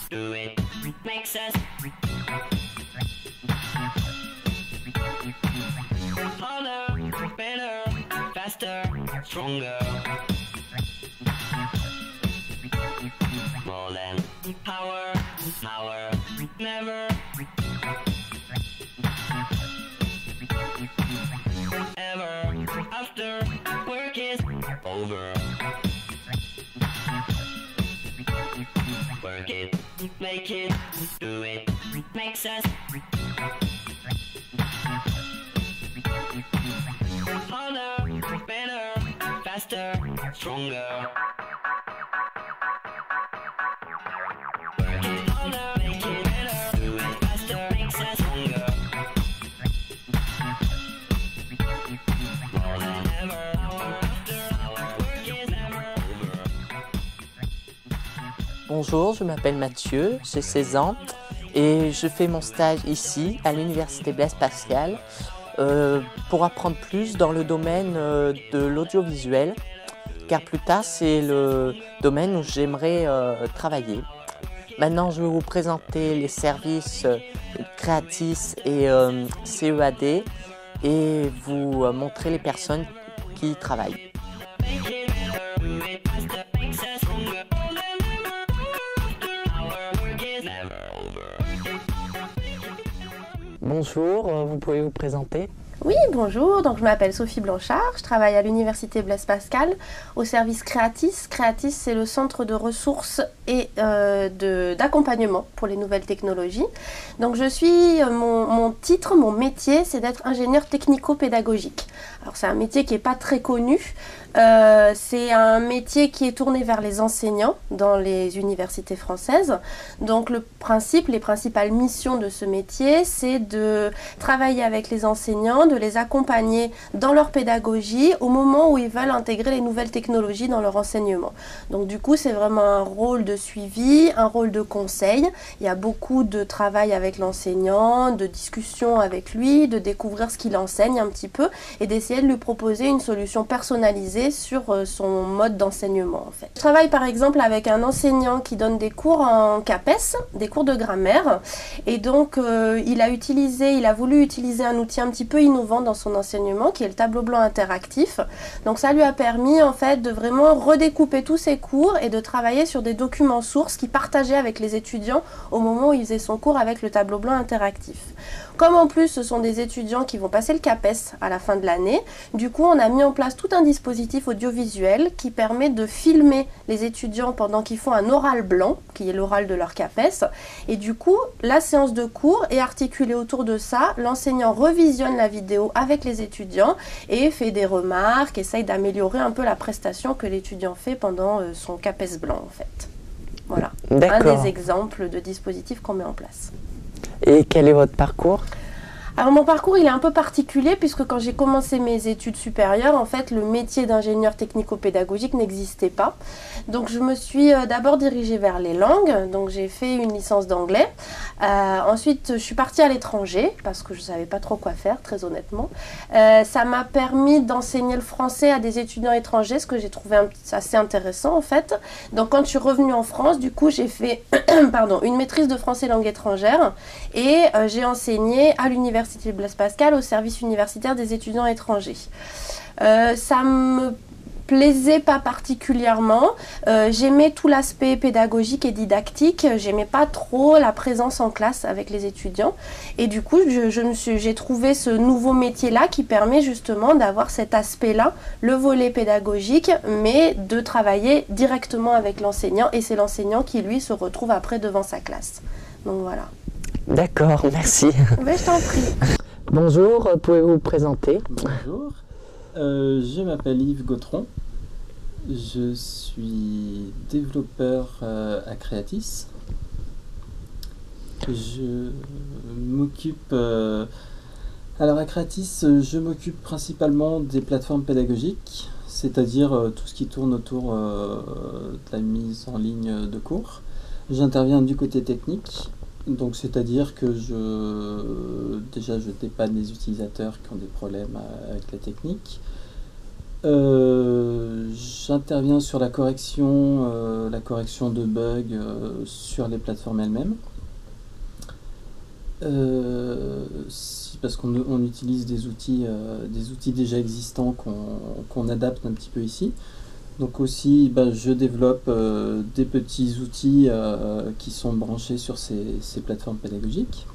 do it makes us harder, better, faster, stronger. More than power, power, never. Ever after work is over. Work it, make it, do it, makes us harder, better, faster, stronger. Work it harder, make it better, do it faster, makes us stronger. More than ever, hour after hour, work is never over. Bonjour, je m'appelle Mathieu, j'ai 16 ans et je fais mon stage ici à l'université Blaise Pascal pour apprendre plus dans le domaine de l'audiovisuel, car plus tard c'est le domaine où j'aimerais travailler. Maintenant je vais vous présenter les services Creatis et CEAD et vous montrer les personnes qui y travaillent. Make it better, do it faster, makes us stronger. Our work is never over. Bonjour, vous pouvez vous présenter? Oui, bonjour, donc je m'appelle Sophie Blanchard, je travaille à l'université Blaise Pascal au service Creatis. Creatis, c'est le centre de ressources et d'accompagnement pour les nouvelles technologies. Donc je suis, mon titre, mon métier, c'est d'être ingénieur technico-pédagogique. Alors c'est un métier qui n'est pas très connu, c'est un métier qui est tourné vers les enseignants dans les universités françaises. Donc les principales missions de ce métier, c'est de travailler avec les enseignants, de les accompagner dans leur pédagogie au moment où ils veulent intégrer les nouvelles technologies dans leur enseignement. Donc du coup, c'est vraiment un rôle de suivi, un rôle de conseil. Il y a beaucoup de travail avec l'enseignant, de discussion avec lui, de découvrir ce qu'il enseigne un petit peu et d'essayer de lui proposer une solution personnalisée sur son mode d'enseignement en fait. Je travaille par exemple avec un enseignant qui donne des cours en CAPES, des cours de grammaire, et donc il a voulu utiliser un outil un petit peu innovant dans son enseignement qui est le tableau blanc interactif. Donc ça lui a permis en fait de vraiment redécouper tous ses cours et de travailler sur des documents sources qu'il partageait avec les étudiants au moment où il faisait son cours avec le tableau blanc interactif. Comme en plus ce sont des étudiants qui vont passer le CAPES à la fin de l'année, du coup on a mis en place tout un dispositif audiovisuel qui permet de filmer les étudiants pendant qu'ils font un oral blanc, qui est l'oral de leur CAPES, et du coup la séance de cours est articulée autour de ça, l'enseignant revisionne la vidéo avec les étudiants et fait des remarques, essaye d'améliorer un peu la prestation que l'étudiant fait pendant son CAPES blanc en fait. Voilà, un des exemples de dispositifs qu'on met en place. Et quel est votre parcours? Alors mon parcours il est un peu particulier puisque quand j'ai commencé mes études supérieures, en fait le métier d'ingénieur technico-pédagogique n'existait pas. Donc je me suis d'abord dirigée vers les langues, donc j'ai fait une licence d'anglais. Ensuite je suis partie à l'étranger parce que je ne savais pas trop quoi faire, très honnêtement. Ça m'a permis d'enseigner le français à des étudiants étrangers, ce que j'ai trouvé assez intéressant en fait. Donc quand je suis revenue en France, du coup j'ai fait une maîtrise de français langue étrangère et j'ai enseigné à l'université Blaise Pascal au service universitaire des étudiants étrangers. Ça me plaisait pas particulièrement, j'aimais tout l'aspect pédagogique et didactique, j'aimais pas trop la présence en classe avec les étudiants et du coup j'ai trouvé ce nouveau métier là qui permet justement d'avoir cet aspect là, le volet pédagogique, mais de travailler directement avec l'enseignant et c'est l'enseignant qui lui se retrouve après devant sa classe. Donc voilà. D'accord, merci. Mais je t'en prie. Bonjour, pouvez-vous vous présenter? Bonjour, je m'appelle Yves Gautron, je suis développeur à Creatis. Je m'occupe, alors à Creatis, je m'occupe principalement des plateformes pédagogiques, c'est-à-dire tout ce qui tourne autour de la mise en ligne de cours. J'interviens du côté technique. Donc c'est-à-dire que je dépanne les utilisateurs qui ont des problèmes avec la technique. J'interviens sur la correction de bugs sur les plateformes elles-mêmes. Parce qu'on utilise des outils déjà existants qu'on adapte un petit peu ici. Donc aussi, je développe des petits outils qui sont branchés sur ces plateformes pédagogiques.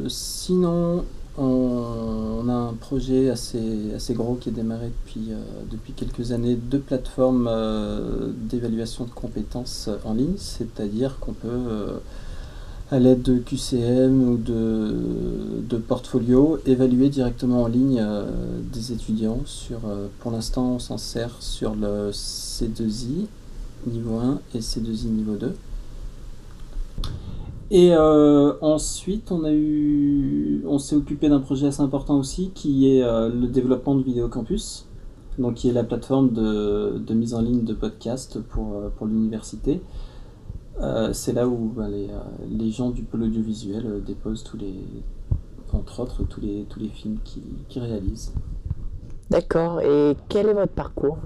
Sinon, on a un projet assez gros qui est démarré depuis quelques années de plateforme d'évaluation de compétences en ligne, c'est-à-dire qu'on peut, à l'aide de QCM ou de portfolio, évaluer directement en ligne des étudiants. Pour l'instant, on s'en sert sur le C2I niveau 1 et C2I niveau 2. Et ensuite, on s'est occupé d'un projet assez important aussi, qui est le développement de Vidéo Campus, donc qui est la plateforme de mise en ligne de podcasts pour l'université. C'est là où les gens du pôle audiovisuel déposent entre autres, tous les films qu'ils réalisent. D'accord, et quel est votre parcours?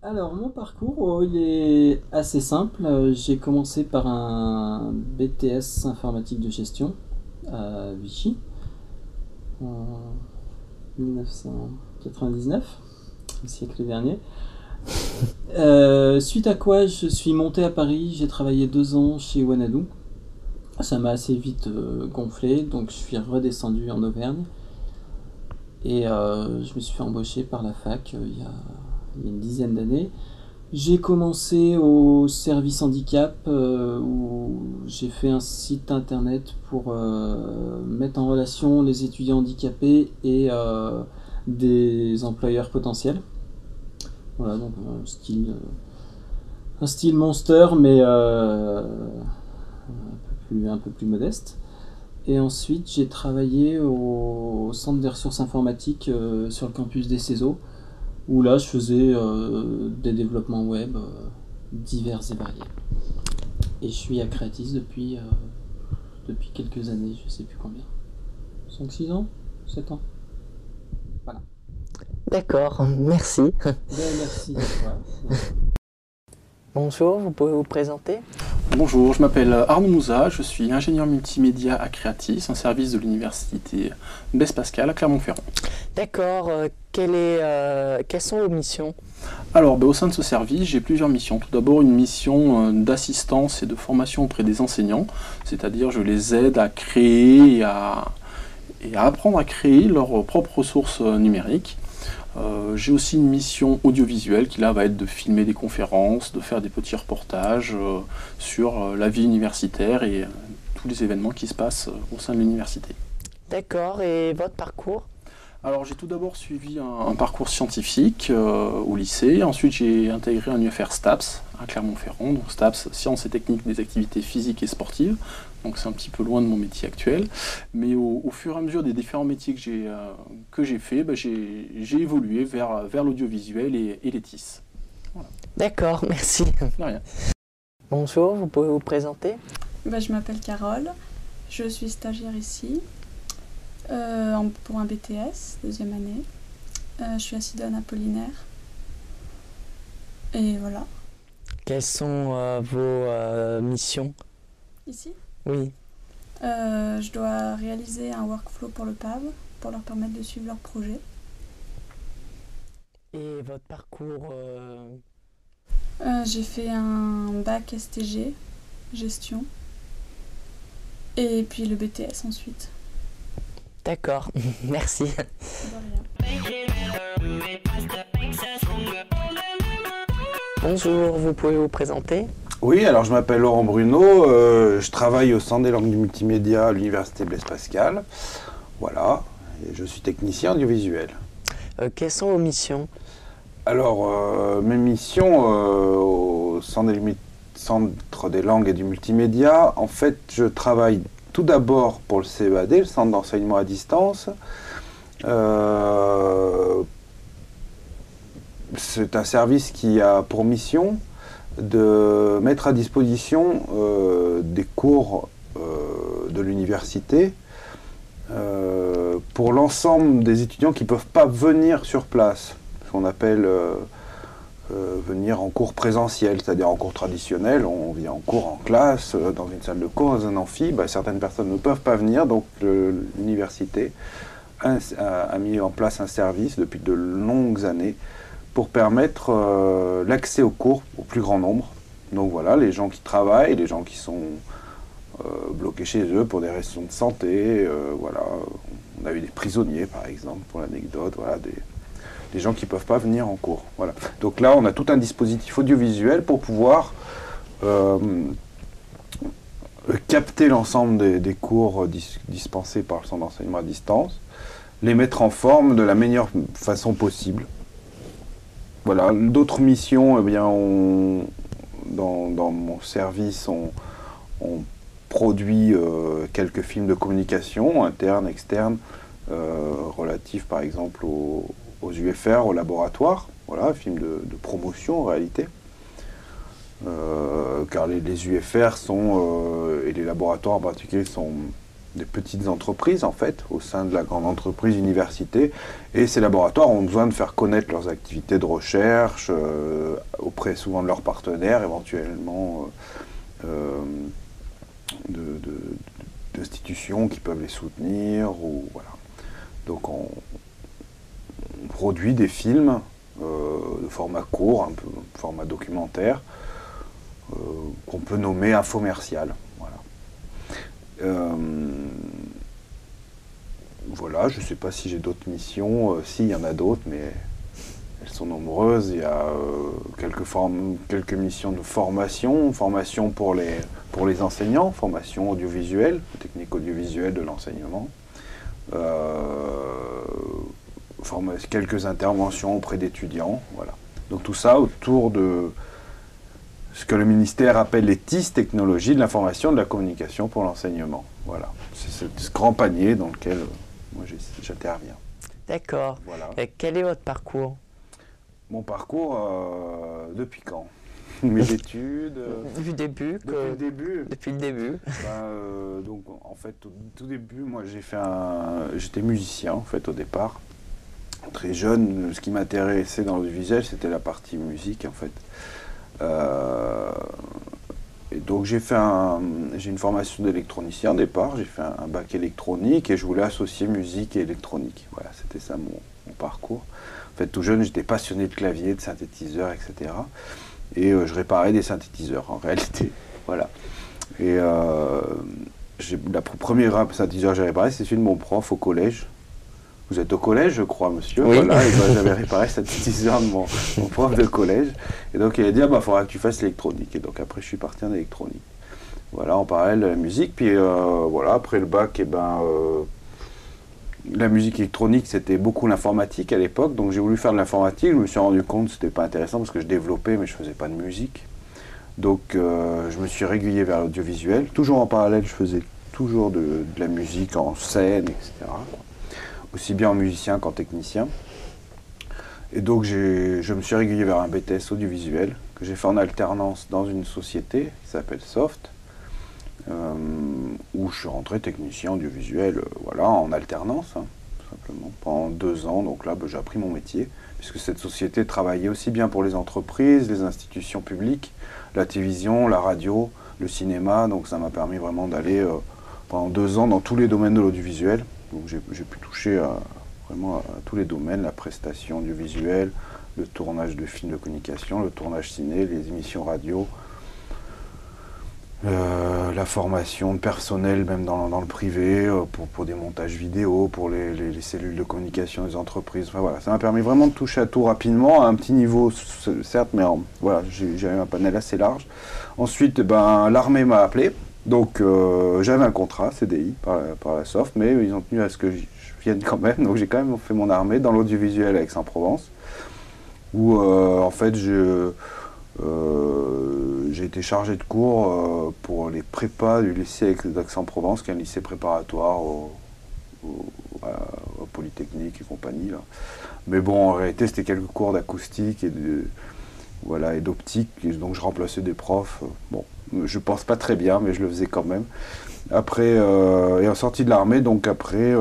Alors, mon parcours, il est assez simple. J'ai commencé par un BTS informatique de gestion à Vichy en 1999, au siècle dernier. Suite à quoi je suis monté à Paris, j'ai travaillé 2 ans chez Wanadoo. Ça m'a assez vite gonflé, donc je suis redescendu en Auvergne. Et je me suis fait embaucher par la fac il y a une dizaine d'années. J'ai commencé au service handicap où j'ai fait un site internet pour mettre en relation les étudiants handicapés et des employeurs potentiels. Voilà, donc un style Monster, mais un peu plus modeste. Et ensuite, j'ai travaillé au centre des ressources informatiques sur le campus des CESO, où là, je faisais des développements web divers et variés. Et je suis à Creatis depuis quelques années, je sais plus combien. 5-6 ans 7 ans. Voilà. D'accord, merci. Merci à toi. Bonjour, vous pouvez vous présenter? Bonjour, je m'appelle Arnaud Mouza, je suis ingénieur multimédia à Creatis, un service de l'université Blaise Pascal à Clermont-Ferrand. D'accord, quelles sont vos missions? Alors, au sein de ce service, j'ai plusieurs missions. Tout d'abord, une mission d'assistance et de formation auprès des enseignants, c'est-à-dire je les aide à créer et à apprendre à créer leurs propres ressources numériques. J'ai aussi une mission audiovisuelle qui là va être de filmer des conférences, de faire des petits reportages sur la vie universitaire et tous les événements qui se passent au sein de l'université. D'accord, et votre parcours? Alors j'ai tout d'abord suivi un parcours scientifique au lycée, ensuite j'ai intégré un UFR STAPS à Clermont-Ferrand, donc STAPS, sciences et techniques des activités physiques et sportives, donc c'est un petit peu loin de mon métier actuel, mais au fur et à mesure des différents métiers que j'ai fait, j'ai évolué vers l'audiovisuel et les TIS. Voilà. D'accord, merci. De rien. Bonjour, vous pouvez vous présenter? Je m'appelle Carole, je suis stagiaire ici pour un BTS, 2e année. Je suis à Sidoine Apollinaire. Et voilà. Quelles sont vos missions? Ici, Oui. je dois réaliser un workflow pour le PAV pour leur permettre de suivre leur projet. Et votre parcours J'ai fait un bac STG, gestion, et puis le BTS ensuite. D'accord, merci. De rien. Bonjour, vous pouvez vous présenter? Oui, alors je m'appelle Laurent Bruno, je travaille au Centre des langues du multimédia à l'université Blaise Pascal. Voilà, et je suis technicien audiovisuel. Quelles sont vos missions? Alors, mes missions au Centre des langues et du multimédia, en fait, je travaille tout d'abord pour le CEAD, le Centre d'enseignement à distance. C'est un service qui a pour mission de mettre à disposition des cours de l'université pour l'ensemble des étudiants qui ne peuvent pas venir sur place, ce qu'on appelle venir en cours présentiel, c'est-à-dire en cours traditionnel, on vient en cours en classe, dans une salle de cours, dans un amphi, certaines personnes ne peuvent pas venir, donc l'université a mis en place un service depuis de longues années pour permettre l'accès aux cours au plus grand nombre. Donc voilà, les gens qui travaillent, les gens qui sont bloqués chez eux pour des raisons de santé, voilà. On a eu des prisonniers par exemple, pour l'anecdote, voilà, des gens qui ne peuvent pas venir en cours. Voilà. Donc là, on a tout un dispositif audiovisuel pour pouvoir capter l'ensemble des cours dispensés par le centre d'enseignement à distance, les mettre en forme de la meilleure façon possible. Voilà. D'autres missions, eh bien, dans mon service, on produit quelques films de communication, internes, externes, relatifs par exemple aux UFR, au laboratoire, voilà, film de promotion en réalité. Car les UFR et les laboratoires en particulier sont des petites entreprises en fait, au sein de la grande entreprise université, et ces laboratoires ont besoin de faire connaître leurs activités de recherche auprès souvent de leurs partenaires, éventuellement d'institutions qui peuvent les soutenir, ou voilà. Donc on produit des films de format court, un peu format documentaire, qu'on peut nommer infomercial. Voilà. Voilà, je ne sais pas si j'ai d'autres missions, si, il y en a d'autres, mais elles sont nombreuses. Il y a quelques missions de formation pour les enseignants, formation audiovisuelle, technique audiovisuelle de l'enseignement. Quelques interventions auprès d'étudiants, voilà. Donc tout ça autour de ce que le ministère appelle les TIS, technologies de l'information et de la communication pour l'enseignement. Voilà, c'est ce grand panier dans lequel moi j'interviens. D'accord. Voilà. Et quel est votre parcours? Mon parcours, depuis quand? Mes études. Du début. Depuis le début. Depuis le début. Donc en fait, au tout début, moi j'étais musicien en fait au départ. Très jeune, ce qui m'intéressait dans l'audiovisuel, c'était la partie musique en fait. Et donc j'ai une formation d'électronicien au départ, j'ai fait un bac électronique et je voulais associer musique et électronique. Voilà, c'était ça mon parcours. En fait, tout jeune, j'étais passionné de clavier, de synthétiseurs, etc. Et je réparais des synthétiseurs en réalité. Voilà. Et la première synthétiseur que j'ai réparé, c'est celui de mon prof au collège. Vous êtes au collège, je crois, monsieur. Oui. Voilà, et j'avais réparé cette synthétiseur de mon prof de collège. Et donc, il a dit, il faudra que tu fasses l'électronique. Et donc, après, je suis parti en électronique. Voilà, en parallèle de la musique. Puis, voilà, après le bac, la musique électronique, c'était beaucoup l'informatique à l'époque. Donc, j'ai voulu faire de l'informatique. Je me suis rendu compte que c'était pas intéressant parce que je développais, mais je faisais pas de musique. Donc, je me suis régulier vers l'audiovisuel. Toujours en parallèle, je faisais toujours de la musique en scène, etc. Aussi bien en musicien qu'en technicien. Et donc je me suis régulier vers un BTS audiovisuel que j'ai fait en alternance dans une société qui s'appelle Soft, où je suis rentré technicien audiovisuel, voilà, en alternance, hein, tout simplement, pendant 2 ans. Donc là, j'ai appris mon métier, puisque cette société travaillait aussi bien pour les entreprises, les institutions publiques, la télévision, la radio, le cinéma. Donc ça m'a permis vraiment d'aller pendant 2 ans dans tous les domaines de l'audiovisuel. Donc j'ai pu toucher vraiment à tous les domaines, la prestation audiovisuelle, le tournage de films de communication, le tournage ciné, les émissions radio, la formation de personnel même dans le privé, pour des montages vidéo, pour les cellules de communication des entreprises. Enfin, voilà, ça m'a permis vraiment de toucher à tout rapidement, à un petit niveau certes, mais voilà, j'avais un panel assez large. Ensuite, l'armée m'a appelé. Donc j'avais un contrat CDI par la Soft, mais ils ont tenu à ce que je vienne quand même. Donc j'ai quand même fait mon armée dans l'audiovisuel à Aix-en-Provence, où en fait j'ai été chargé de cours pour les prépas du lycée d'Aix-en-Provence, qui est un lycée préparatoire au Polytechnique et compagnie. Là. Mais bon, en réalité, c'était quelques cours d'acoustique et d'optique, donc je remplaçais des profs. Bon. Je pense pas très bien, mais je le faisais quand même. Après, et en sortie de l'armée, donc après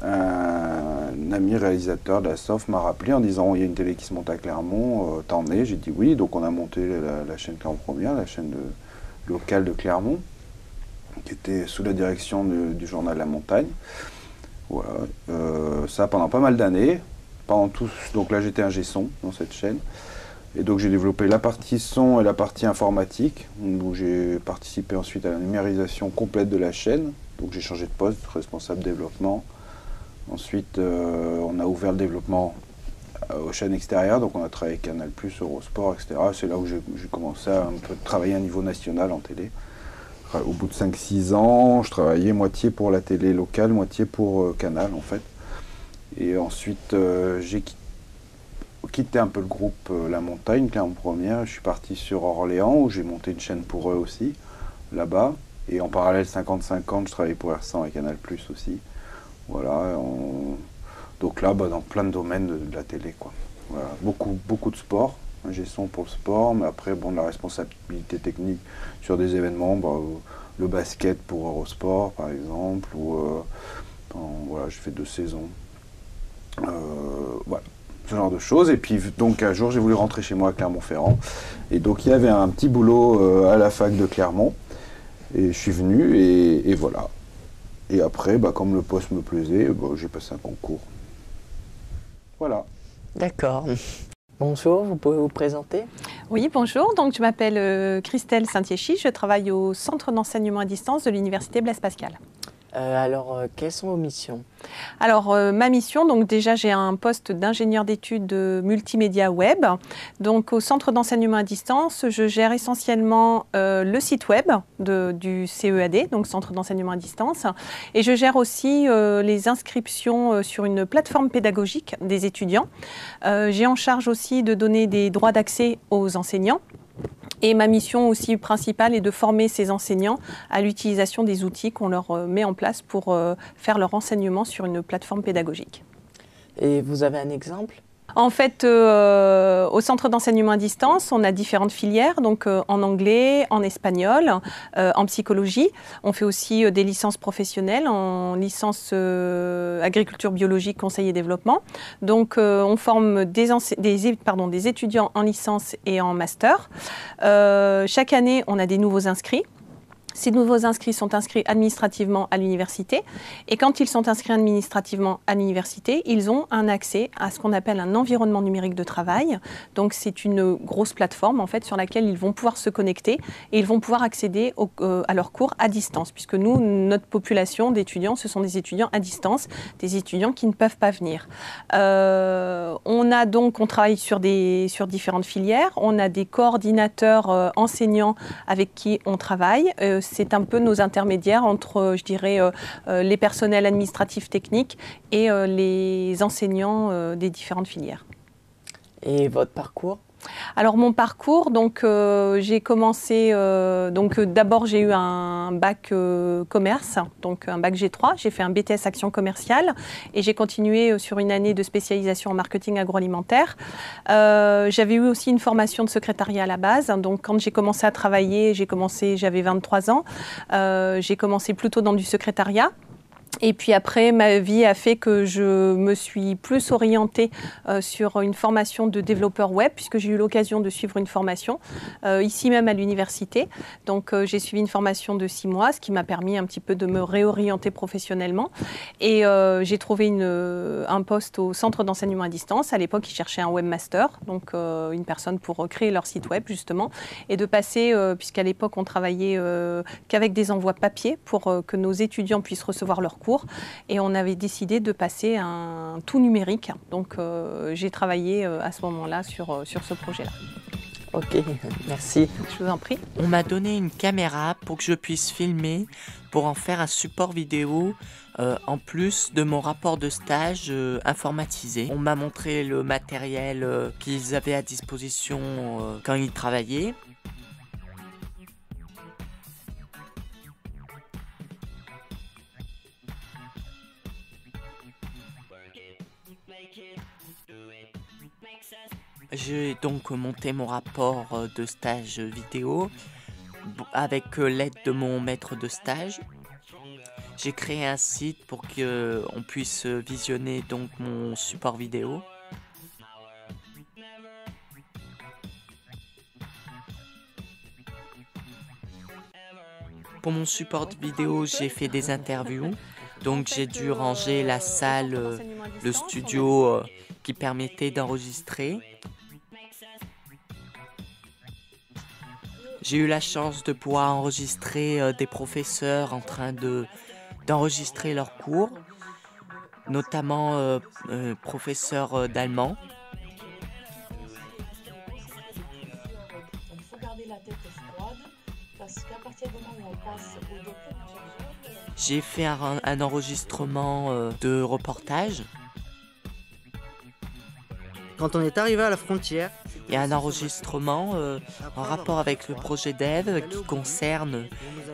un ami réalisateur de la SOF m'a rappelé en disant il y a une télé qui se monte à Clermont, t'en es? J'ai dit oui, donc on a monté la chaîne Clermont Première, la chaîne locale de Clermont, qui était sous la direction du journal La Montagne. Voilà, ça pendant pas mal d'années. Donc là j'étais ingé son dans cette chaîne. Et donc j'ai développé la partie son et la partie informatique, où j'ai participé ensuite à la numérisation complète de la chaîne. Donc j'ai changé de poste, responsable développement. Ensuite on a ouvert le développement aux chaînes extérieures, donc on a travaillé avec Canal+, Eurosport, etc. C'est là où j'ai commencé à un peu travailler à un niveau national en télé. Au bout de 5-6 ans, je travaillais moitié pour la télé locale, moitié pour Canal en fait. Et ensuite, j'ai quitté un peu le groupe La Montagne, Clermont Première. Je suis parti sur Orléans, où j'ai monté une chaîne pour eux aussi, là-bas. Et en parallèle, 50-50, je travaillais pour R100 et Canal+, aussi. Voilà. Donc là, dans plein de domaines de la télé, quoi. Voilà. Beaucoup de sport. J'ai son pour le sport, mais après, de la responsabilité technique sur des événements, le basket pour Eurosport, par exemple, ou voilà, j'ai fait 2 saisons. Voilà, ce genre de choses. Et puis, donc, un jour, j'ai voulu rentrer chez moi à Clermont-Ferrand. Et donc, il y avait un petit boulot à la fac de Clermont. Et je suis venu, et voilà. Et après, comme le poste me plaisait, j'ai passé un concours. Voilà. D'accord. Bonjour, vous pouvez vous présenter? Oui, bonjour. Donc, je m'appelle Christelle Saint-Yéchy. Je travaille au centre d'enseignement à distance de l'université Blaise Pascal. Alors, quelles sont vos missions? Alors, ma mission, donc déjà, j'ai un poste d'ingénieur d'études multimédia web. Donc, au centre d'enseignement à distance, je gère essentiellement le site web du CEAD, donc centre d'enseignement à distance. Et je gère aussi les inscriptions sur une plateforme pédagogique des étudiants. J'ai en charge aussi de donner des droits d'accès aux enseignants. Et ma mission aussi principale est de former ces enseignants à l'utilisation des outils qu'on leur met en place pour faire leur enseignement sur une plateforme pédagogique. Et vous avez un exemple? En fait, au centre d'enseignement à distance, on a différentes filières, donc en anglais, en espagnol, en psychologie. On fait aussi des licences professionnelles en licence agriculture biologique, conseil et développement. Donc, on forme des étudiants en licence et en master. Chaque année, on a des nouveaux inscrits. Ces nouveaux inscrits sont inscrits administrativement à l'université et quand ils sont inscrits administrativement à l'université, ils ont un accès à ce qu'on appelle un environnement numérique de travail. Donc c'est une grosse plateforme en fait sur laquelle ils vont pouvoir se connecter et ils vont pouvoir accéder à leurs cours à distance puisque nous, notre population d'étudiants, ce sont des étudiants à distance, des étudiants qui ne peuvent pas venir. On travaille sur différentes filières, on a des coordinateurs enseignants avec qui on travaille. C'est un peu nos intermédiaires entre, je dirais, les personnels administratifs techniques et les enseignants des différentes filières. Et votre parcours? Alors mon parcours, donc j'ai commencé, d'abord j'ai eu un bac commerce, donc un bac G3, j'ai fait un BTS action commerciale et j'ai continué sur une année de spécialisation en marketing agroalimentaire. J'avais eu aussi une formation de secrétariat à la base, donc quand j'ai commencé à travailler, j'avais 23 ans, j'ai commencé plutôt dans du secrétariat. Et puis après, ma vie a fait que je me suis plus orientée sur une formation de développeur web, puisque j'ai eu l'occasion de suivre une formation ici même à l'université. Donc j'ai suivi une formation de 6 mois, ce qui m'a permis un petit peu de me réorienter professionnellement. Et j'ai trouvé un poste au centre d'enseignement à distance. À l'époque, ils cherchaient un webmaster, donc une personne pour créer leur site web justement, et de passer, puisqu'à l'époque on travaillait qu'avec des envois papier pour que nos étudiants puissent recevoir leurs cours. Et on avait décidé de passer à un tout numérique. Donc j'ai travaillé à ce moment-là sur ce projet-là. Ok, merci. Je vous en prie. On m'a donné une caméra pour que je puisse filmer, pour en faire un support vidéo, en plus de mon rapport de stage informatisé. On m'a montré le matériel qu'ils avaient à disposition quand ils travaillaient. J'ai donc monté mon rapport de stage vidéo avec l'aide de mon maître de stage. J'ai créé un site pour qu'on puisse visionner donc mon support vidéo. Pour mon support vidéo, j'ai fait des interviews. Donc j'ai dû ranger la salle, le studio qui permettait d'enregistrer. J'ai eu la chance de pouvoir enregistrer des professeurs en train d'enregistrer leurs cours, notamment professeurs d'allemand. Il faut garder la tête froide parce qu'à partir du moment où on passe au docu, J'ai fait un enregistrement de reportage. Quand on est arrivé à la frontière, Et un enregistrement en rapport avec le projet d'Ève qui concerne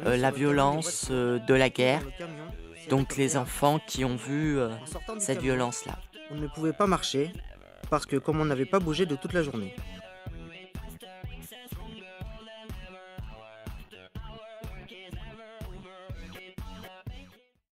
la violence de la guerre, donc les enfants qui ont vu cette violence-là. on ne pouvait pas marcher parce que comme on n'avait pas bougé de toute la journée.